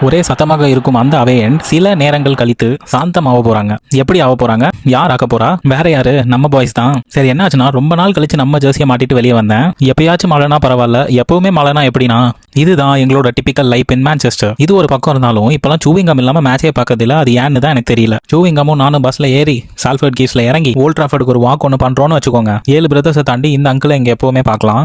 ஒரே சத்தமாக இருக்கும் அந்த அவையன் சில நேரங்கள் கழித்து சாந்தம் ஆக போறாங்க. எப்படி ஆக போறாங்க? யார் ஆக்க போறா? வேற யாரு? நம்ம பாய்ஸ் தான். சரி, என்ன ஆச்சுன்னா ரொம்ப நாள் கழிச்சு நம்ம ஜெர்சியை மாட்டிட்டு வெளியே வந்தேன். எப்பயாச்சும் மழைனா பரவாயில்ல, எப்பவுமே மழைனா எப்படின்னா இதுதான் எங்களோட டிபிக்கல் லைஃப் இன் மான்செஸ்டர். இது ஒரு பக்கம் இருந்தாலும் இப்பெல்லாம் சூவிங்கம் இல்லாம மேட்சே பார்க்கறதில்ல. அது ஏன்னு தான் எனக்கு தெரியல. சூவிங்கமும் நானும் பஸ்ல ஏறி சால்ஃபர்ட் கீஸ்ல இறங்கி ஓல்ட் டிராஃபர்டுக்கு ஒரு வாக் ஒன்று பண்றோம்னு வச்சுக்கோங்க. 7 பிரதர்ஸை தாண்டி இந்த அங்கிளை இங்க எப்பவுமே பார்க்கலாம்.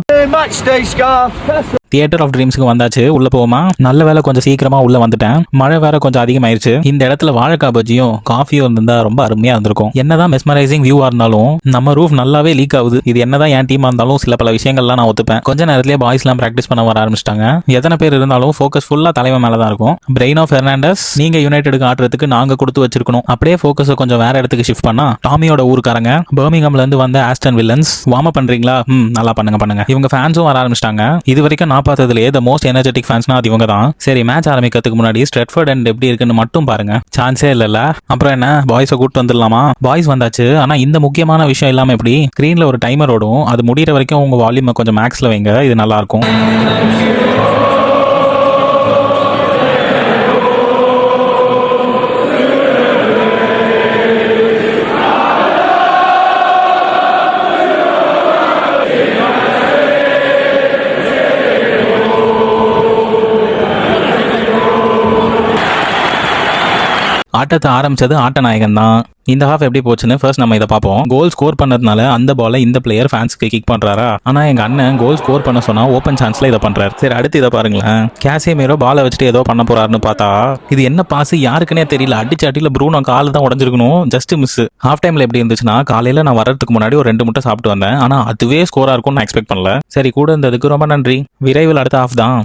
தியேட்டர் ஆஃப் ட்ரீம்ஸ்க்கு வந்தாச்சு. உள்ள போவோமா? நல்ல வேலை கொஞ்சம் சீக்கிரமா உள்ள வந்துட்டேன். மழை வேற கொஞ்சம் அதிகமாயிருச்சு. இந்த இடத்துல வாழைக்காய் பஜ்ஜியும் காஃபியும் இருந்தா ரொம்ப அருமையா இருந்திருக்கும். என்னதான் மெஸ்மரைசிங் வியூவா இருந்தாலும் நம்ம ரூஃப் நல்லாவே லீக் ஆகுது. இது என்னதான் என் டீமா இருந்தாலும் சில பல விஷயங்கள்லாம் நான் ஒத்துப்பேன். கொஞ்ச நேரத்திலே பாய்ஸ் எல்லாம் பிராக்டிஸ் பண்ண வர ஆரம்பிச்சிட்டாங்க. எத்தனை பேர் இருந்தாலும் ஃபோக்கஸ் ஃபுல்லா தலைவன் மேலதான் இருக்கும். பிரெயின் ஆஃப் பெர்னாண்டஸ், நீங்க யுனைடெடுக்கு ஆடுறதுக்கு நாங்க கொடுத்து வச்சிருக்கணும். அப்படியே ஃபோக்கஸை கொஞ்சம் வேற இடத்துக்கு ஷிஃப்ட் பண்ணா டாமியோட ஊருக்காரங்க பர்மிங்ஹாம்ல இருந்து வந்த ஆஸ்டன் வில்லன்ஸ் வார்ம் அப் பண்றீங்களா? நல்லா பண்ணுங்க. இவங்க ஃபேன்ஸும் வர ஆரம்பிச்சிட்டாங்க. இது வரைக்கும் நான் பார்த்ததுலேயே த மோஸ்ட் எனர்ஜெட்டிக் ஃபேன்ஸ்னா அது இவங்க தான். சரி, மேட்ச் ஆரம்பிக்கிறதுக்கு முன்னாடி ஸ்ட்ரெட்ஃபோர்ட் அண்ட் எப்படி இருக்குன்னு மட்டும் பாருங்க. சான்ஸே இல்லைல்ல. அப்புறம் என்ன, பாய்ஸை கூப்பிட்டு வந்துடலாமா? பாய்ஸ் வந்தாச்சு. ஆனா இந்த முக்கியமான விஷயம் இல்லாம எப்படி ஸ்கிரீன்ல ஒரு டைமர் ஓடும். அது முடிகிற வரைக்கும் உங்க வால்யூமை கொஞ்சம் மேக்ஸ்ல வைங்க. இது நல்லா இருக்கும். ஆட்டத்தை ஆரம்பிச்சது ஆட்ட நாயகன் தான். இந்த ஹாஃப் எப்படி போச்சுன்னு ஃபர்ஸ்ட் நம்ம இதை பார்ப்போம். கோல் ஸ்கோர் பண்ணதுனால அந்த பாலை இந்த பிளேயர் ஃபேன்ஸ்க்கு கிக் பண்றாரா? ஆனா எங்க அண்ணன் கோல் ஸ்கோர் பண்ண சொன்னா ஓப்பன் சான்ஸ்ல இதை பண்றாரு. சரி, அடுத்து இதை பாருங்களேன். கேசிமீரோ பாலை வச்சுட்டு ஏதோ பண்ண போறாருன்னு பார்த்தா இது என்ன பாஸ் யாருக்குன்னே தெரியல. அடிச்சு அடியில ப்ரூனோ கால் தான் உடஞ்சிருக்கணும். Just miss. ஹாஃப் டைம்ல எப்படி இருந்துச்சுன்னா, காலையில நான் வரதுக்கு முன்னாடி ஒரு 2 முட்டை சாப்பிட்டு வந்தேன். ஆனா அதுவே ஸ்கோரா இருக்கும்னு நான் எக்ஸ்பெக்ட் பண்ணல. சரி, கூட இருந்ததுக்கு ரொம்ப நன்றி. விரைவில் அடுத்த ஹாஃப் தான்.